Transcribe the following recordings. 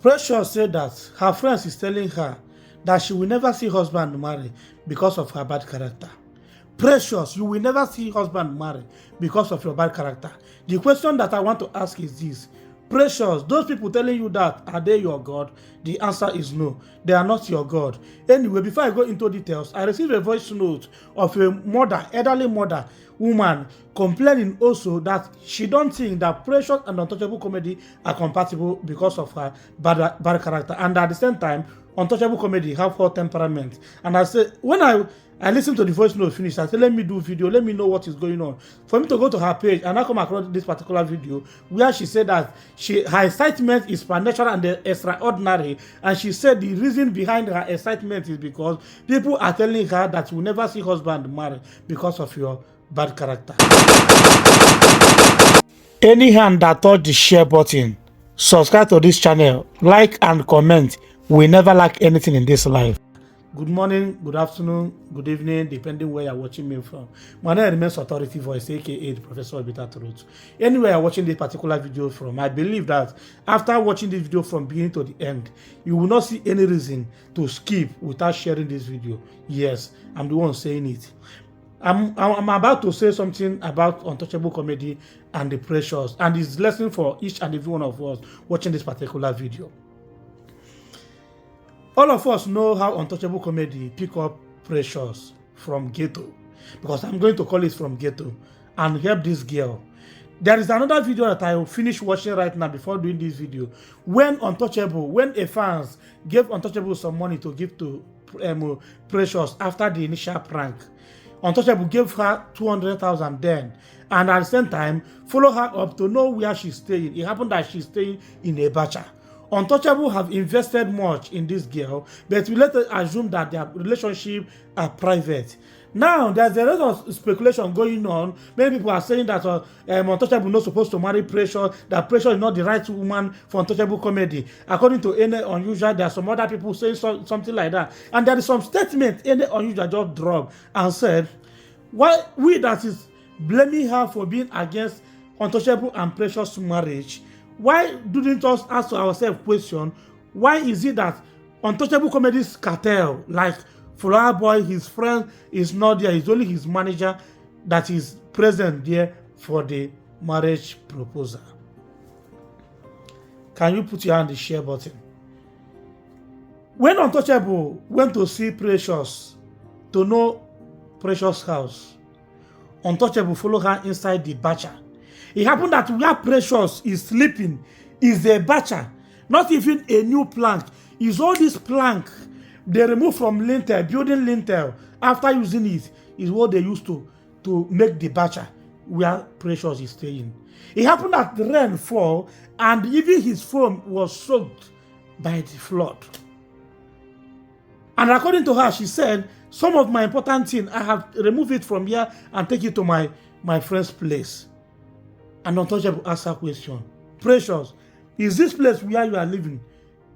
Precious said that her friends is telling her that she will never see husband marry because of her bad character. Precious, you will never see husband marry because of your bad character. The question that I want to ask is this. Precious, those people telling you that, are they your God? The answer is no. They are not your God. Anyway, before I go into details, I received a voice note of a mother, elderly mother, woman, complaining also that she don't think that Precious and Untouchable Comedy are compatible because of her bad character. And at the same time, Untouchable Comedy have hot temperament. And I said, when I listened to the voice note finish, I said, let me do video, let me know what is going on. For me to go to her page, and I come across this particular video where she said that her excitement is supernatural and extraordinary. And she said the reason behind her excitement is because people are telling her that you will never see husband marry because of your bad character. Any hand that touch the share button, subscribe to this channel, like and comment. We never lack anything in this life. Good morning, good afternoon, good evening, depending where you're watching me from. My name remains Authority Voice, aka the Professor of Bitter Truth. Anywhere you're watching this particular video from, I believe that after watching this video from beginning to the end, you will not see any reason to skip without sharing this video. Yes, I'm the one saying it. I'm about to say something about Untouchable Comedy and the Precious, and it's lesson for each and every one of us watching this particular video. All of us know how Untouchable Comedy pick up Precious from ghetto, because I'm going to call it from ghetto, and help this girl. There is another video that I will finish watching right now before doing this video. When a fans gave Untouchable some money to give to Precious after the initial prank, Untouchable gave her 200,000 then, and at the same time follow her up to know where she's staying. It happened that she's staying in a bacha. Untouchable have invested much in this girl, but we let us assume that their relationship are private. Now, there's a lot of speculation going on. Many people are saying that Untouchable is not supposed to marry Precious, that Precious is not the right woman for Untouchable Comedy. According to Any Unusual, there are some other people saying something like that. And there is some statement Any Unusual just dropped and said, why we that is blaming her for being against Untouchable and Precious marriage, why didn't us ask ourselves question, why is it that Untouchable Comedy's cartel, like Flower Boy, his friend is not there, it's only his manager that is present there for the marriage proposal? Can you put your hand on the share button? When Untouchable went to see Precious to know Precious' house, Untouchable followed her inside the bacha. It happened that where Precious is sleeping is a bacha, not even a new plank. It's all this plank they remove from lintel, building lintel, after using it, is what they used to make the bacha where Precious is staying. It happened that the rain fall and even his phone was soaked by the flood. And according to her, she said, some of my important things, I have removed it from here and take it to my friend's place. And Untouchable asked her question, Precious, is this place where you are living?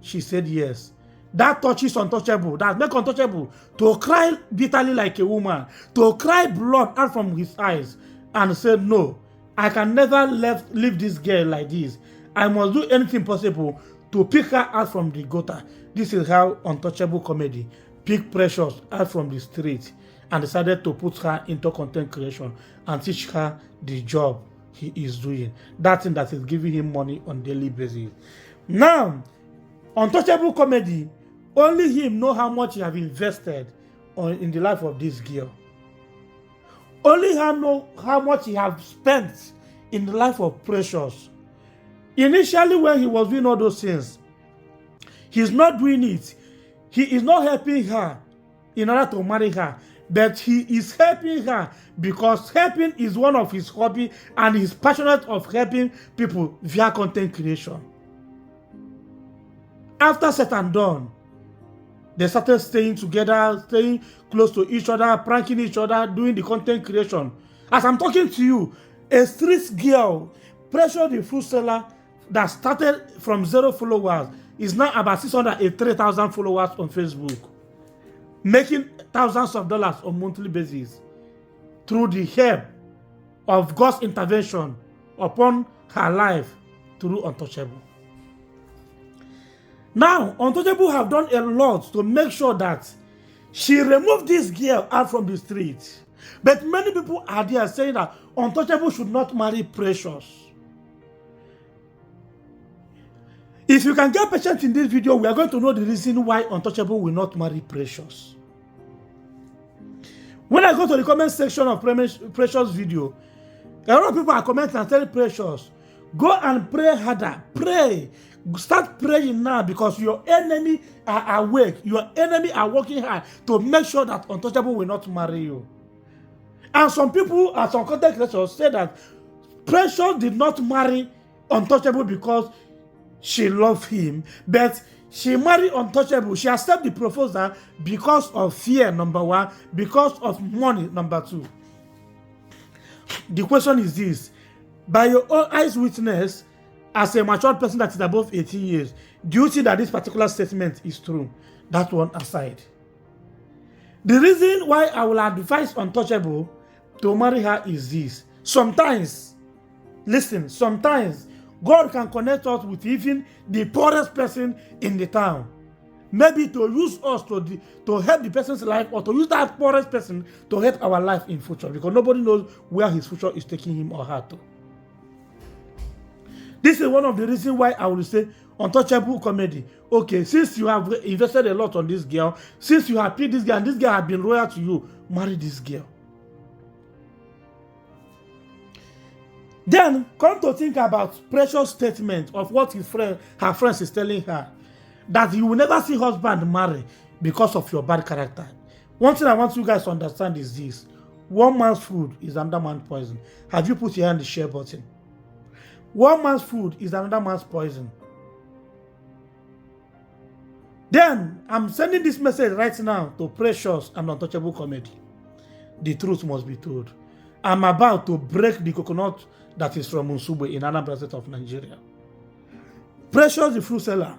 She said yes. That touches Untouchable, that make Untouchable to cry bitterly like a woman, to cry blood out from his eyes, and said, no, I can never leave this girl like this. I must do anything possible to pick her out from the gutter. This is how Untouchable Comedy picked Precious out from the street and decided to put her into content creation and teach her the job he is doing, that thing that is giving him money on a daily basis. Now, Untouchable Comedy, only him know how much he have invested in the life of this girl. Only him know how much he have spent in the life of Precious. Initially, when he was doing all those things, he's not doing it. He is not helping her in order to marry her, but he is helping her because helping is one of his hobby and he's passionate of helping people via content creation. After said and done, they started staying together, staying close to each other, pranking each other, doing the content creation. As I'm talking to you, a street girl, Precious the fruit seller, that started from 0 followers, is now about 683,000 followers on Facebook, making thousands of dollars on a monthly basis through the help of God's intervention upon her life through Untouchable. Now, Untouchable have done a lot to make sure that she removed this girl out from the street. But many people are there saying that Untouchable should not marry Precious. If you can get patient in this video, we are going to know the reason why Untouchable will not marry Precious. When I go to the comment section of Precious video, a lot of people are commenting and telling Precious, go and pray harder. Pray. Start praying now because your enemy are awake. Your enemy are working hard to make sure that Untouchable will not marry you. And some people, as some content creators, say that Precious did not marry Untouchable because she loved him, but she married Untouchable. She accepted the proposal because of fear, number one, because of money, number two. The question is this: by your own eyes witness, as a mature person that is above 18 years, do you think that this particular statement is true? That one aside. The reason why I will advise Untouchable to marry her is this. Sometimes, listen, sometimes God can connect us with even the poorest person in the town. Maybe to use us to help the person's life, or to use that poorest person to help our life in future, because nobody knows where his future is taking him or her to. This is one of the reasons why I will say Untouchable comedy. Okay, since you have invested a lot on this girl, since you have paid this girl, and this girl has been loyal to you, marry this girl. Then come to think about Precious' statement of what her friends is telling her, that you will never see husband marry because of your bad character. One thing I want you guys to understand is this: one man's food is another man's poison. Have you put your hand on the share button? One man's food is another man's poison. Then I'm sending this message right now to Precious and Untouchable comedy. The truth must be told. I'm about to break the coconut that is from Nsugbe in Anambra State of Nigeria. Precious, the fruit seller,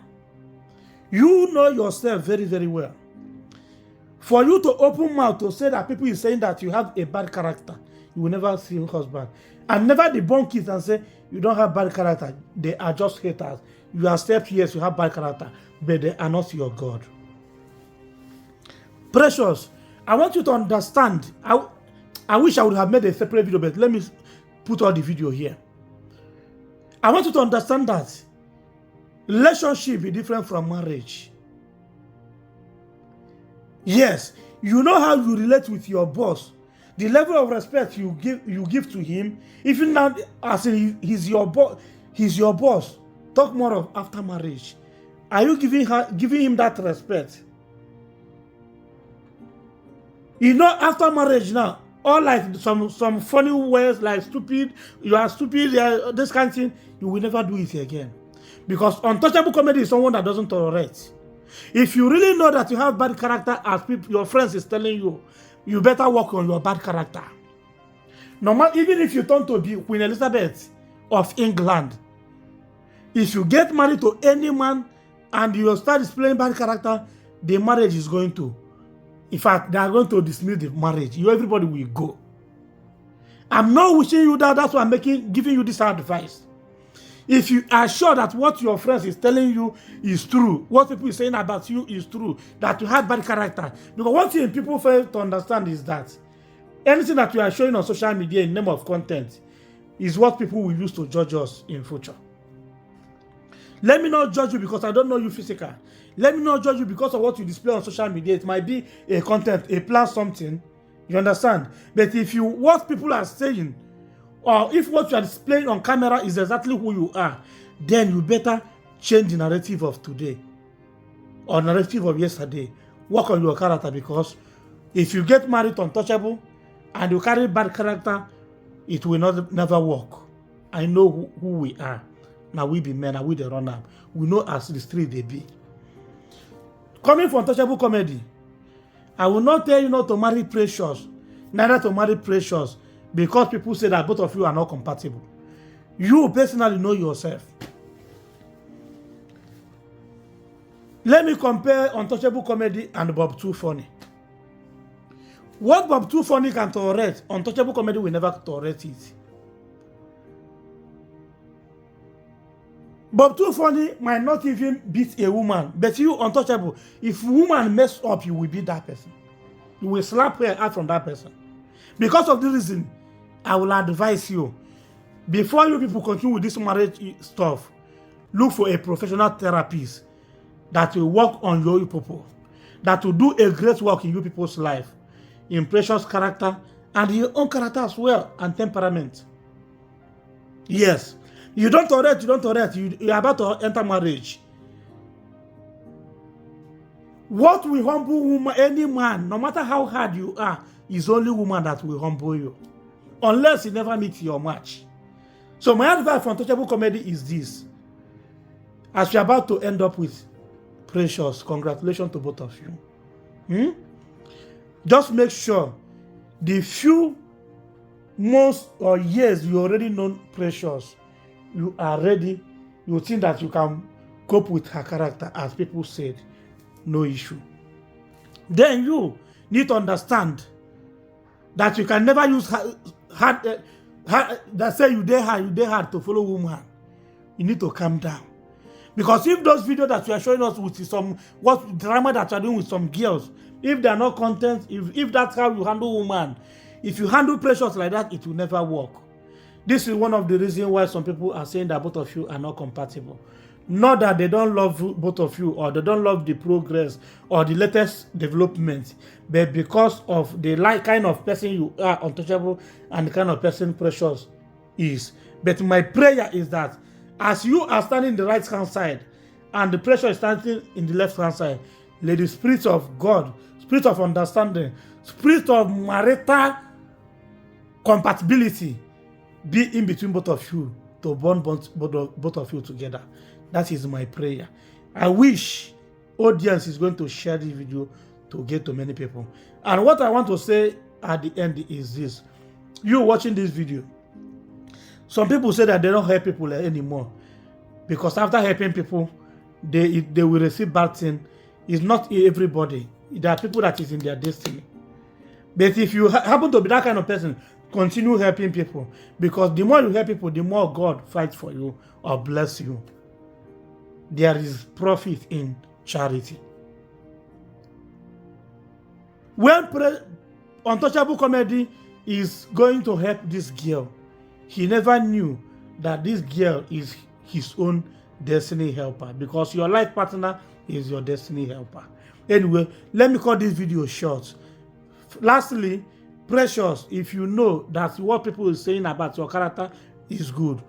you know yourself very, very well. For you to open mouth to say that people is saying that you have a bad character, you will never see a husband. And never debunk it and say you don't have bad character. They are just haters. You accept, yes, you have bad character, but they are not your God. Precious, I want you to understand. I wish I would have made a separate video, but let me put all the video here. I want you to understand that relationship is different from marriage. Yes, you know how you relate with your boss. The level of respect you give to him, even now as in he's your boss. Talk more of after marriage. Are you giving him that respect? You know, after marriage now, or like some funny words like stupid, you are stupid, this kind of thing, you will never do it again. Because Untouchable comedy is someone that doesn't tolerate. If you really know that you have bad character, as your friends is telling you, you better work on your bad character. Even if you turn to be Queen Elizabeth of England, if you get married to any man and you start displaying bad character, the marriage is going to, in fact, they are going to dismiss the marriage. Everybody will go. I'm not wishing you that. That's why I'm giving you this advice. If you are sure that what your friends is telling you is true, what people are saying about you is true, that you have bad character. Because one thing people fail to understand is that anything that you are showing on social media in name of content is what people will use to judge us in future. Let me not judge you because I don't know you physical. Let me not judge you because of what you display on social media. It might be a content, a plan, something. You understand? But if what people are saying, or if what you are displaying on camera is exactly who you are, then you better change the narrative of today or narrative of yesterday. Work on your character, because if you get married to Untouchable and you carry bad character, it will never work. I know who we are. Now we be men, now we the run up. We know as the street they be. Coming from Untouchable comedy, I will not tell you not to marry Precious, neither to marry Precious, because people say that both of you are not compatible. You personally know yourself. Let me compare Untouchable comedy and Bob Too Funny. What Bob Too Funny can tolerate, Untouchable comedy will never tolerate it. But too funny might not even beat a woman. But you, Untouchable, if a woman mess up, you will beat that person. You will slap her out from that person. Because of this reason, I will advise you, before you people continue with this marriage stuff, look for a professional therapist that will work on your people, that will do a great work in you people's life, in Precious' character, and your own character as well, and temperament. Yes. You don't tolerate, you're about to enter marriage. What will humble woman, any man, no matter how hard you are, is only woman that will humble you. Unless you never meet your match. So my advice for Untouchable Comedy is this. As you're about to end up with Precious, congratulations to both of you. Just make sure the few months or years you already know Precious, you are ready, you think that you can cope with her character, as people said, no issue. Then you need to understand that you can never use hard that say you dare hard to follow woman. You need to calm down. Because if those videos that you are showing us with some what drama that you are doing with some girls, if they are not content, if that's how you handle woman, if you handle Precious like that, it will never work. This is one of the reasons why some people are saying that both of you are not compatible. Not that they don't love both of you, or they don't love the progress or the latest development, but because of the kind of person you are, Untouchable, and the kind of person Precious is. But my prayer is that as you are standing in the right hand side and the Precious is standing in the left hand side, let the Spirit of God, Spirit of understanding, Spirit of marital compatibility be in between both of you to bond both of you together. That is my prayer. I wish audience is going to share this video to get to many people. And what I want to say at the end is this. You watching this video, some people say that they don't help people anymore because after helping people, they will receive bad thing. It's not everybody. There are people that is in their destiny. But if you happen to be that kind of person, continue helping people, because the more you help people, the more God fights for you or bless you. There is profit in charity. When Untouchable Comedy is going to help this girl, he never knew that this girl is his own destiny helper, because your life partner is your destiny helper. Anyway, let me cut this video short. Lastly, Precious, if you know that what people are saying about your character is good,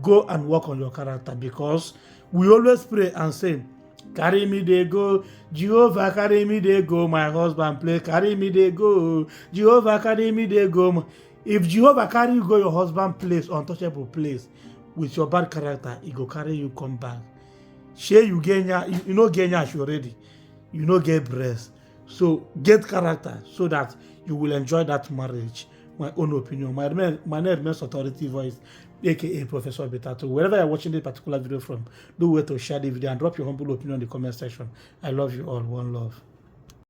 go and work on your character, because we always pray and say, carry me they go, Jehovah carry me they go, my husband play, carry me they go, Jehovah carry me they go. If Jehovah carry you go your husband place, Untouchable place, with your bad character, he go carry you come back. Share you gain you know gain already, you know get breast. So get character so that you will enjoy that marriage. My own opinion. My name remains Authority Voice, aka Professor Betato. Wherever you're watching this particular video from, do wait to share the video and drop your humble opinion in the comment section. I love you all. One love.